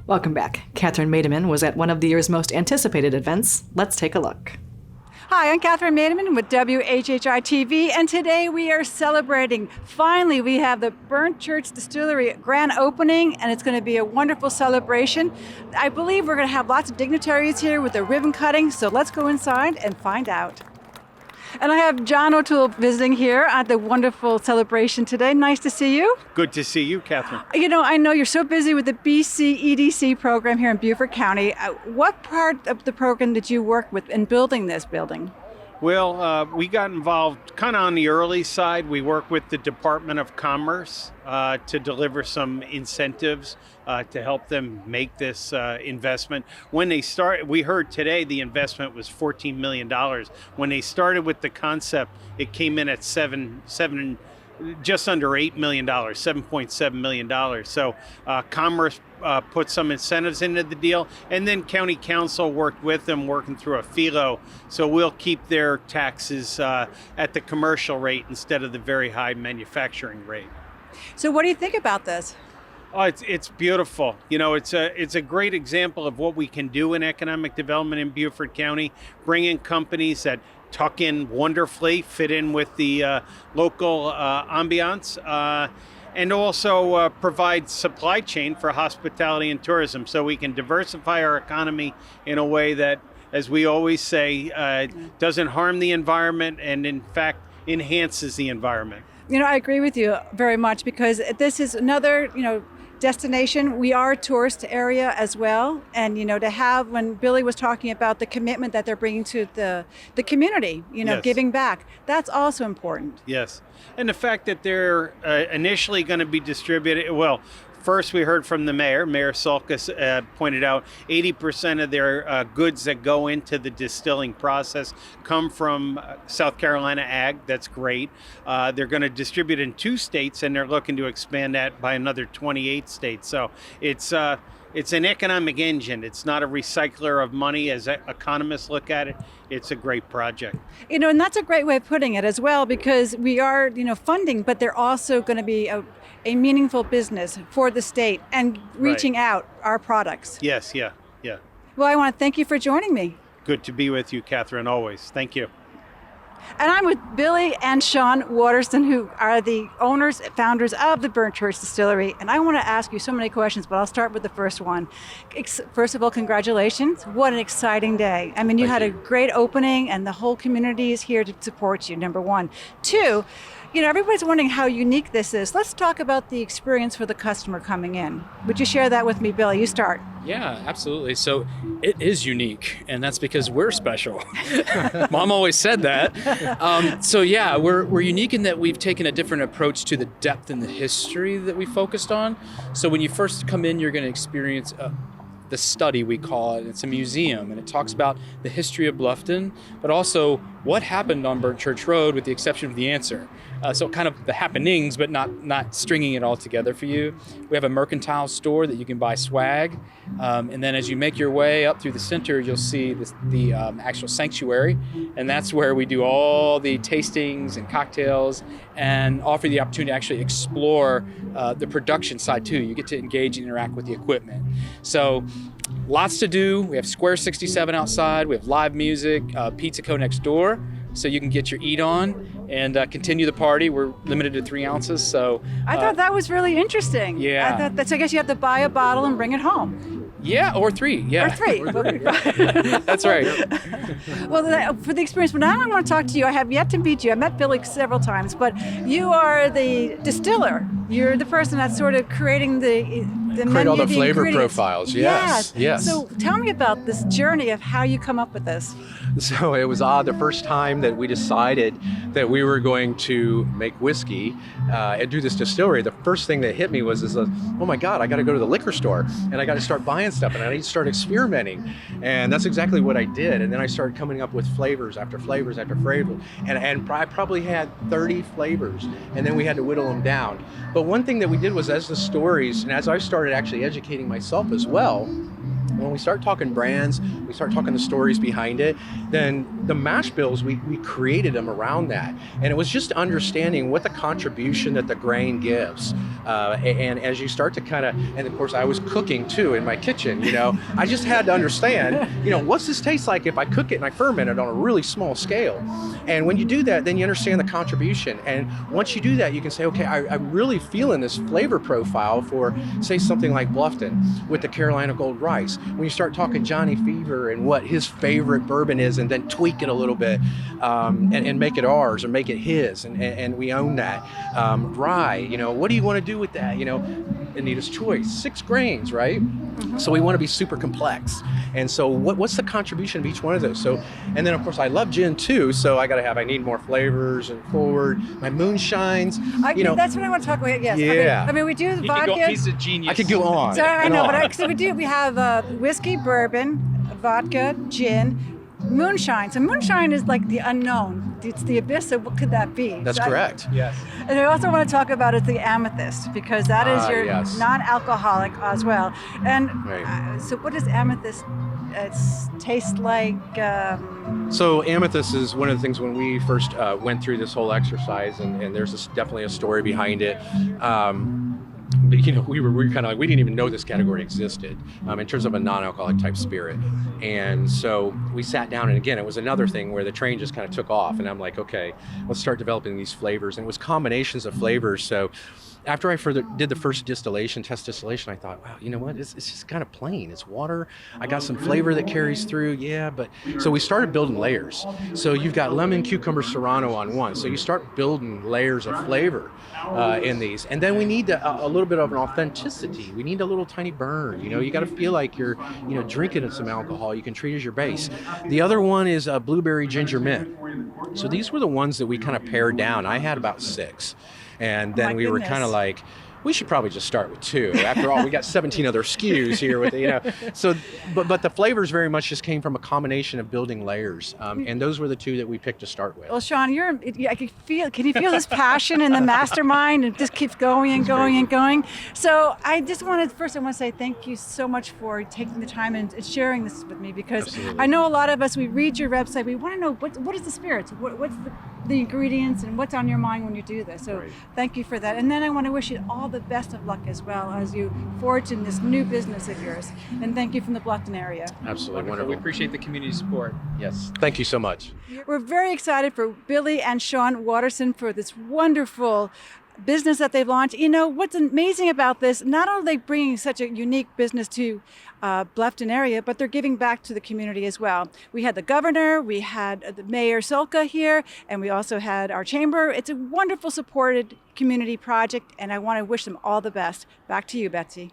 Welcome back. Kathyryn Mademann was at one of the year's most anticipated events. Let's take a look. Hi, I'm Kathyryn Mademann with WHHI-TV, and today we are celebrating. Finally, we have the Burnt Church Distillery grand opening, and it's going to be a wonderful celebration. I believe we're going to have lots of dignitaries here with the ribbon cutting, so let's go inside and find out. And I have John O'Toole visiting here at the wonderful celebration today. Nice to see you. Good to see you, Kathyryn. You know, I know you're so busy with the BC EDC program here in Beaufort County. What part of the program did you work with in building this building? Well, we got involved kind of on the early side. We work with the Department of Commerce to deliver some incentives to help them make this investment. When they started, we heard today the investment was $14 million. When they started with the concept, it came in at just under $8 million, $7.7 million. So Commerce put some incentives into the deal, and then County Council worked with them, working through a FILO. So we'll keep their taxes at the commercial rate instead of the very high manufacturing rate. So what do you think about this? Oh, it's beautiful. You know, it's a great example of what we can do in economic development in Beaufort County, bring in companies that tuck in wonderfully, fit in with the local ambiance, and also provide supply chain for hospitality and tourism, so we can diversify our economy in a way that, as we always say, doesn't harm the environment and in fact enhances the environment. You know, I agree with you very much, because this is another, destination. We are a tourist area as well. And, to have, when Billy was talking about the commitment that they're bringing to the community, Yes. giving back, that's also important. Yes. And the fact that they're initially going to be distributed, well, first we heard from the mayor. Mayor Sulkus pointed out 80% of their goods that go into the distilling process come from South Carolina ag. That's great. They're going to distribute in 2 states, and they're looking to expand that by another 28 states. So it's an economic engine. It's not a recycler of money as economists look at it. It's a great project. And that's a great way of putting it as well, because we are, funding, but they're also going to be a meaningful business for the state and reaching out our products. Yes, yeah. Well, I want to thank you for joining me. Good to be with you, Kathyryn, always. Thank you. And I'm with Billy and Sean Watterson, who are the owners, founders of the Burnt Church Distillery. And I want to ask you so many questions, but I'll start with the first one. First of all, congratulations. What an exciting day. I mean, you had a great opening, and the whole community is here to support you, number one. Two, everybody's wondering how unique this is. Let's talk about the experience for the customer coming in. Would you share that with me, Billy? You start. Yeah, absolutely. So it is unique, and that's because we're special. Mom always said that. We're unique in that we've taken a different approach to the depth and the history that we focused on. So when you first come in, you're going to experience the study, we call it. It's a museum, and it talks about the history of Bluffton, but also what happened on Burnt Church Road, with the exception of the answer. So kind of the happenings, but not stringing it all together for you. We have a mercantile store that you can buy swag. And then as you make your way up through the center, you'll see the actual sanctuary. And that's where we do all the tastings and cocktails and offer the opportunity to actually explore the production side too. You get to engage and interact with the equipment. So lots to do. We have Square 67 outside. We have live music, Pizza Co. next door, so you can get your eat on and continue the party. We're limited to 3 ounces, so... I thought that was really interesting. Yeah. I guess you have to buy a bottle and bring it home. Yeah, or 3, yeah. Or 3. That's right. Well, for the experience, but now I want to talk to you. I have yet to meet you. I met Billy several times, but you are the distiller. You're the person that's sort of creating the menu, create all the flavor ingredients. profiles. Yes. So tell me about this journey of how you come up with this. So it was the first time that we decided that we were going to make whiskey and do this distillery. The first thing that hit me was oh my God, I got to go to the liquor store and I got to start buying stuff and I need to start experimenting. And that's exactly what I did. And then I started coming up with flavors after flavors after flavors. And I probably had 30 flavors, and then we had to whittle them down. But one thing that we did was, as the stories and as I started actually educating myself as well, when we start talking brands, we start talking the stories behind it, then the mash bills, we created them around that. And it was just understanding what the contribution that the grain gives. And as you start to kind of, and of course I was cooking too in my kitchen, I just had to understand, what's this taste like if I cook it and I ferment it on a really small scale. And when you do that, then you understand the contribution. And once you do that, you can say, okay, I'm really feeling this flavor profile for, say, something like Bluffton with the Carolina Gold Rice. When you start talking Johnny Fever and what his favorite bourbon is, and then tweak it a little bit and make it ours or make it his, and we own that. Rye, what do you want to do with that? Anita's Choice, 6 grains, right? Mm-hmm. So we want to be super complex. And so what's the contribution of each one of those? So, and then of course I love gin too, so I need more flavors and forward. My moonshines, That's what I want to talk about, yes. Yeah. I mean we do vodka. He's a genius. I could go on. So I know, but we have whiskey, bourbon, vodka, gin, moonshine. So moonshine is like the unknown. It's the abyss. So what could that be? That's correct. Yes. And I also want to talk about is the Amethyst, because that is your yes. non-alcoholic as well. And Right. So what does Amethyst taste like? So Amethyst is one of the things when we first went through this whole exercise, and there's definitely a story behind it. We were kind of like, we didn't even know this category existed in terms of a non-alcoholic type spirit. And so we sat down, and again, it was another thing where the train just kind of took off, and I'm like, okay, let's start developing these flavors. And it was combinations of flavors. So after I did the first test distillation, I thought, wow, you know what? It's just kind of plain. It's water. I got some flavor that carries through. Yeah, but so we started building layers. So you've got lemon, cucumber, serrano on one. So you start building layers of flavor in these. And then we need a little bit of an authenticity. We need a little tiny burn. You got to feel like you're, drinking some alcohol. You can treat as your base. The other one is blueberry ginger mint. So these were the ones that we kind of pared down. I had about 6. And then we were kind of like, we should probably just start with 2. After all, we got 17 other SKUs here with, So, but the flavors very much just came from a combination of building layers. And those were the 2 that we picked to start with. Well, Sean, I can you feel this passion in the mastermind, and it just keeps going and going and going. So I want to say thank you so much for taking the time and sharing this with me, because Absolutely. I know a lot of us, we read your website, we want to know what is the spirits, what's the ingredients, and what's on your mind when you do this. So Thank you for that. And then I want to wish you all the best of luck as well as you forge in this new business of yours. And thank you from the Bluffton area. Absolutely wonderful. We appreciate the community support. Yes. Thank you so much. We're very excited for Billy and Sean Watterson for this wonderful business that they've launched. What's amazing about this, not only are they bringing such a unique business to Bluffton area, but they're giving back to the community as well. We had the governor, we had the Mayor Solka here, and we also had our chamber. It's a wonderful supported community project, and I want to wish them all the best. Back to you, Betsy.